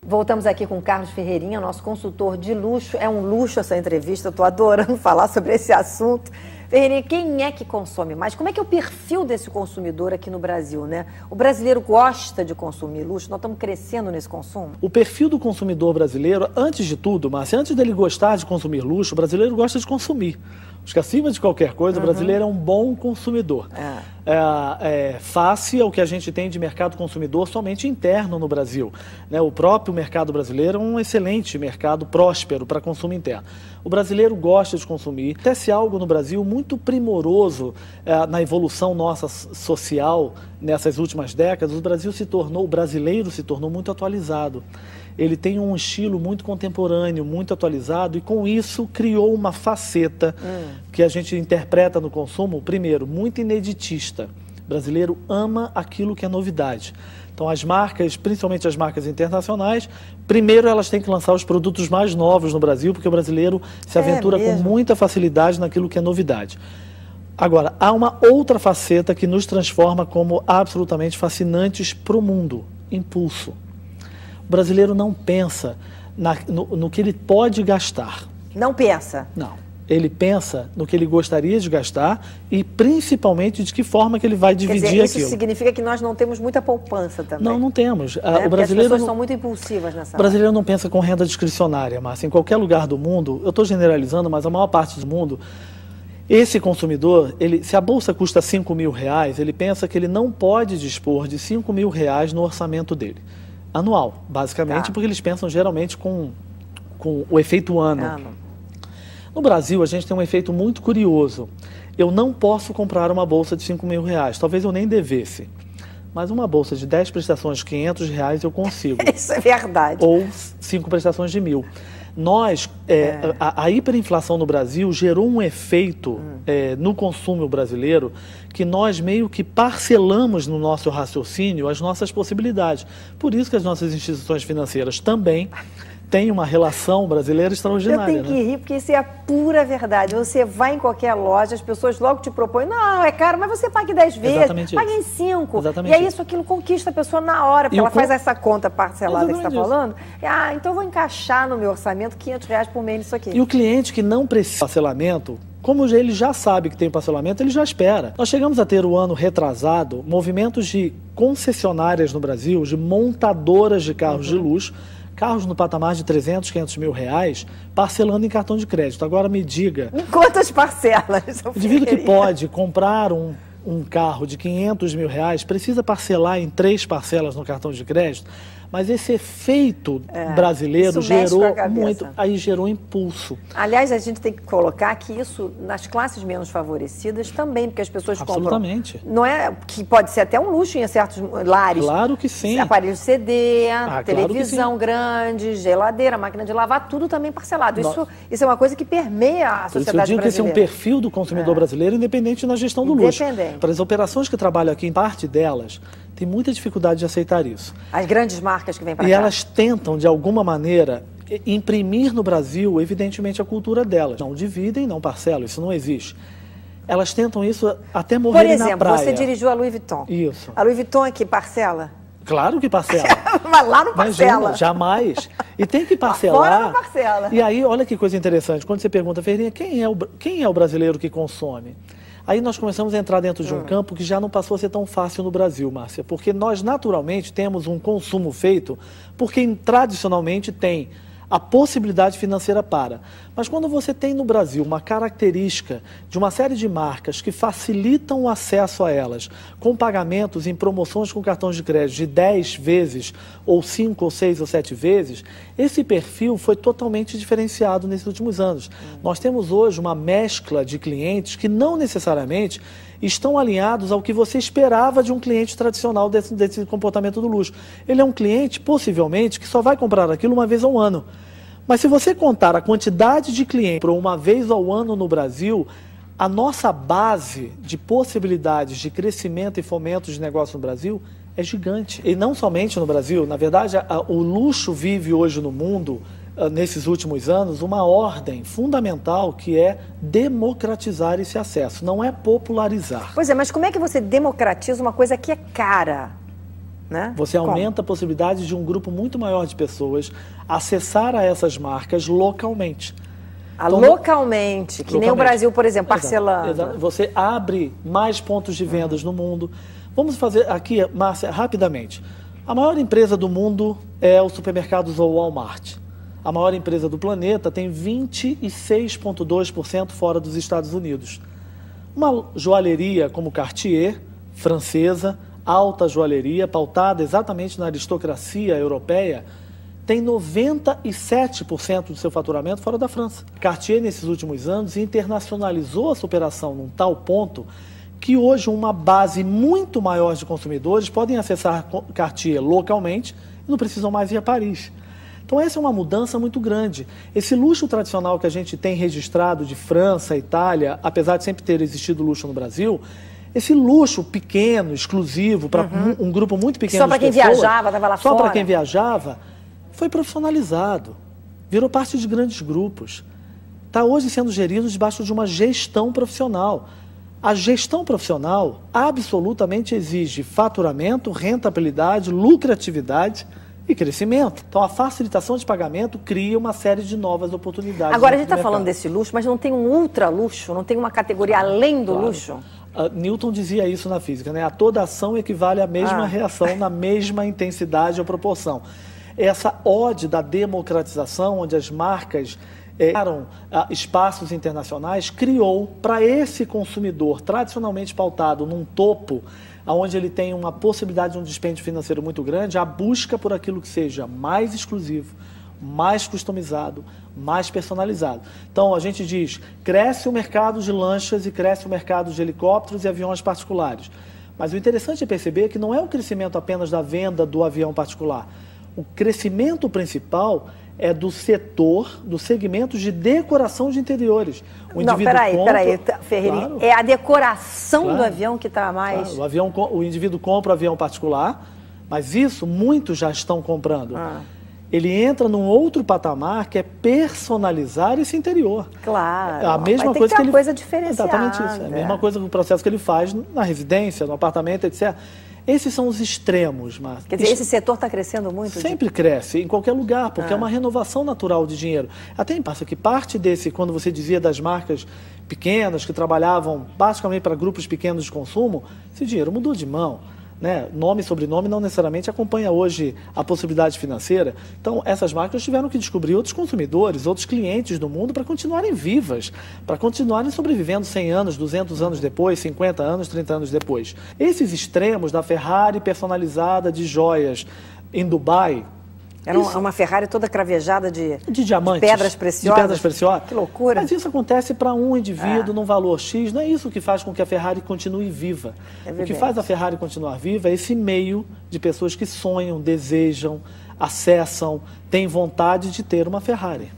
Voltamos aqui com o Carlos Ferreirinha, nosso consultor de luxo. É um luxo essa entrevista, eu estou adorando falar sobre esse assunto. Ferreirinha, quem é que consome mais? Como é que é o perfil desse consumidor aqui no Brasil, né? O brasileiro gosta de consumir luxo? Nós estamos crescendo nesse consumo? O perfil do consumidor brasileiro, antes de tudo, Márcia, antes dele gostar de consumir luxo, o brasileiro gosta de consumir. Acho que acima de qualquer coisa, o brasileiro é um bom consumidor. Face ao que a gente tem de mercado consumidor somente interno no Brasil, né? O próprio mercado brasileiro é um excelente mercado próspero para consumo interno. O brasileiro gosta de consumir. Acontece algo no Brasil muito primoroso na evolução nossa social nessas últimas décadas. O brasileiro se tornou muito atualizado. Ele tem um estilo muito contemporâneo, muito atualizado, e com isso criou uma faceta que a gente interpreta no consumo, primeiro, muito ineditista. O brasileiro ama aquilo que é novidade. Então as marcas, principalmente as marcas internacionais, primeiro elas têm que lançar os produtos mais novos no Brasil, porque o brasileiro se aventura com muita facilidade naquilo que é novidade. Agora, há uma outra faceta que nos transforma como absolutamente fascinantes para o mundo: impulso. O brasileiro não pensa no que ele pode gastar. Não pensa? Não. Ele pensa no que ele gostaria de gastar e principalmente de que forma que ele vai dividir aquilo. Isso significa que nós não temos muita poupança também? Não, não temos. O brasileiro, as pessoas são muito impulsivas nessa hora. O brasileiro não pensa com renda discricionária, Márcia. Em qualquer lugar do mundo, eu estou generalizando, mas a maior parte do mundo, esse consumidor, se a bolsa custa R$5.000, ele pensa que ele não pode dispor de R$5.000 no orçamento dele. Anual, basicamente, porque eles pensam geralmente com o efeito ano. No Brasil, a gente tem um efeito muito curioso. Eu não posso comprar uma bolsa de R$5.000, talvez eu nem devesse. Mas uma bolsa de 10 prestações de R$500 eu consigo. Isso é verdade. Ou 5 prestações de 1.000. A hiperinflação no Brasil gerou um efeito no consumo brasileiro que nós meio que parcelamos no nosso raciocínio as nossas possibilidades. Por isso que as nossas instituições financeiras também têm uma relação brasileira extraordinária. Eu tenho que rir, porque isso é a pura verdade. Você vai em qualquer loja, as pessoas logo te propõem: não, é caro, mas você pague 10 vezes, pague em 5. E aí aquilo conquista a pessoa na hora, porque ela faz essa conta parcelada que você está falando. Então eu vou encaixar no meu orçamento R$500 por mês nisso aqui. E o cliente que não precisa de parcelamento, como ele já sabe que tem parcelamento, ele já espera. Nós chegamos a ter o ano retrasado movimentos de concessionárias no Brasil, de montadoras de carros de luxo, carros no patamar de R$300, R$500.000, parcelando em cartão de crédito. Agora me diga... Em quantas parcelas? O indivíduo que pode comprar um carro de R$500.000 precisa parcelar em 3 parcelas no cartão de crédito, mas esse efeito brasileiro gerou impulso. Aliás, a gente tem que colocar que isso nas classes menos favorecidas também, porque as pessoas compram. Não é que pode ser até um luxo em certos lares. Claro que sim. Aparelho CD, televisão grande, geladeira, máquina de lavar, tudo também parcelado. Isso é uma coisa que permeia a sociedade brasileira. Eu digo que esse é um perfil do consumidor brasileiro independente na gestão do luxo. Para as operações que trabalham aqui, em parte delas, tem muita dificuldade de aceitar isso. As grandes marcas que vêm para cá. E elas tentam, de alguma maneira, imprimir no Brasil, evidentemente, a cultura delas. Não dividem, não parcelam, isso não existe. Elas tentam isso até morrerem na praia. Por exemplo, você dirigiu a Louis Vuitton. Isso. A Louis Vuitton aqui parcela? Claro que parcela. Mas lá não parcela. Imagina, jamais. E tem que parcelar. Fora não parcela. E aí, olha que coisa interessante. Quando você pergunta, Ferreirinha, quem é o brasileiro que consome? Aí nós começamos a entrar dentro de um campo que já não passou a ser tão fácil no Brasil, Márcia, porque nós naturalmente temos um consumo feito por quem tradicionalmente tem a possibilidade financeira para. Mas quando você tem no Brasil uma característica de uma série de marcas que facilitam o acesso a elas, com pagamentos em promoções com cartões de crédito de 10 vezes, ou 5, ou 6, ou 7 vezes, esse perfil foi totalmente diferenciado nesses últimos anos. Nós temos hoje uma mescla de clientes que não necessariamente estão alinhados ao que você esperava de um cliente tradicional desse comportamento do luxo. Ele é um cliente, possivelmente, que só vai comprar aquilo uma vez ao ano. Mas se você contar a quantidade de clientes por uma vez ao ano no Brasil, a nossa base de possibilidades de crescimento e fomento de negócio no Brasil é gigante. E não somente no Brasil, na verdade, o luxo vive hoje no mundo, nesses últimos anos, uma ordem fundamental que é democratizar esse acesso, não é popularizar. Pois é, mas como é que você democratiza uma coisa que é cara? né? Você aumenta a possibilidade de um grupo muito maior de pessoas acessar a essas marcas localmente. Então, localmente, que nem o Brasil, por exemplo, parcelando. Exato. Você abre mais pontos de vendas no mundo. Vamos fazer aqui, Márcia, rapidamente. A maior empresa do mundo é o supermercados ou Walmart. A maior empresa do planeta tem 26,2% fora dos Estados Unidos. Uma joalheria como Cartier, francesa, alta joalheria, pautada exatamente na aristocracia europeia, tem 97% do seu faturamento fora da França. Cartier, nesses últimos anos, internacionalizou a sua operação num tal ponto que hoje uma base muito maior de consumidores podem acessar Cartier localmente e não precisam mais ir a Paris. Então essa é uma mudança muito grande. Esse luxo tradicional que a gente tem registrado de França, Itália, apesar de sempre ter existido luxo no Brasil, esse luxo pequeno, exclusivo, para um grupo muito pequeno só para quem viajava, estava lá fora. Só para quem viajava, foi profissionalizado, virou parte de grandes grupos. Está hoje sendo gerido debaixo de uma gestão profissional. A gestão profissional absolutamente exige faturamento, rentabilidade, lucratividade e crescimento. Então, a facilitação de pagamento cria uma série de novas oportunidades. Agora, a gente está falando desse luxo, mas não tem um ultra luxo, não tem uma categoria além do luxo? Newton dizia isso na física, né? A toda ação equivale à mesma reação, na mesma intensidade ou proporção. Essa ode da democratização, onde as marcas criaram espaços internacionais, criou para esse consumidor tradicionalmente pautado num topo, onde ele tem uma possibilidade de um dispêndio financeiro muito grande, a busca por aquilo que seja mais exclusivo, mais customizado, mais personalizado. Então, a gente diz, cresce o mercado de lanchas e cresce o mercado de helicópteros e aviões particulares. Mas o interessante é perceber que não é o crescimento apenas da venda do avião particular. O crescimento principal é do setor, do segmento de decoração de interiores. Não, peraí, Ferreirinha, claro, é a decoração do avião que está mais... Claro, o indivíduo compra o avião particular, mas isso muitos já estão comprando. Ele entra num outro patamar que é personalizar esse interior. Claro, a mesma mas coisa tem que ter que uma coisa diferenciada. Exatamente isso. É a mesma coisa que o processo que ele faz na residência, no apartamento, etc. Esses são os extremos, Márcia. Quer dizer, esse setor está crescendo muito? Sempre cresce, em qualquer lugar, porque é uma renovação natural de dinheiro. Até passa que parte desse, quando você dizia das marcas pequenas, que trabalhavam basicamente para grupos pequenos de consumo, esse dinheiro mudou de mão. Né? Nome e sobrenome não necessariamente acompanha hoje a possibilidade financeira. Então, essas marcas tiveram que descobrir outros consumidores, outros clientes do mundo para continuarem vivas, para continuarem sobrevivendo 100 anos, 200 anos depois, 50 anos, 30 anos depois. Esses extremos da Ferrari personalizada de joias em Dubai... Era uma Ferrari toda cravejada de diamantes, de pedras preciosas. De pedras preciosas. Que loucura. Mas isso acontece para um indivíduo num valor X. Não é isso que faz com que a Ferrari continue viva. O que faz a Ferrari continuar viva é esse meio de pessoas que sonham, desejam, acessam, têm vontade de ter uma Ferrari.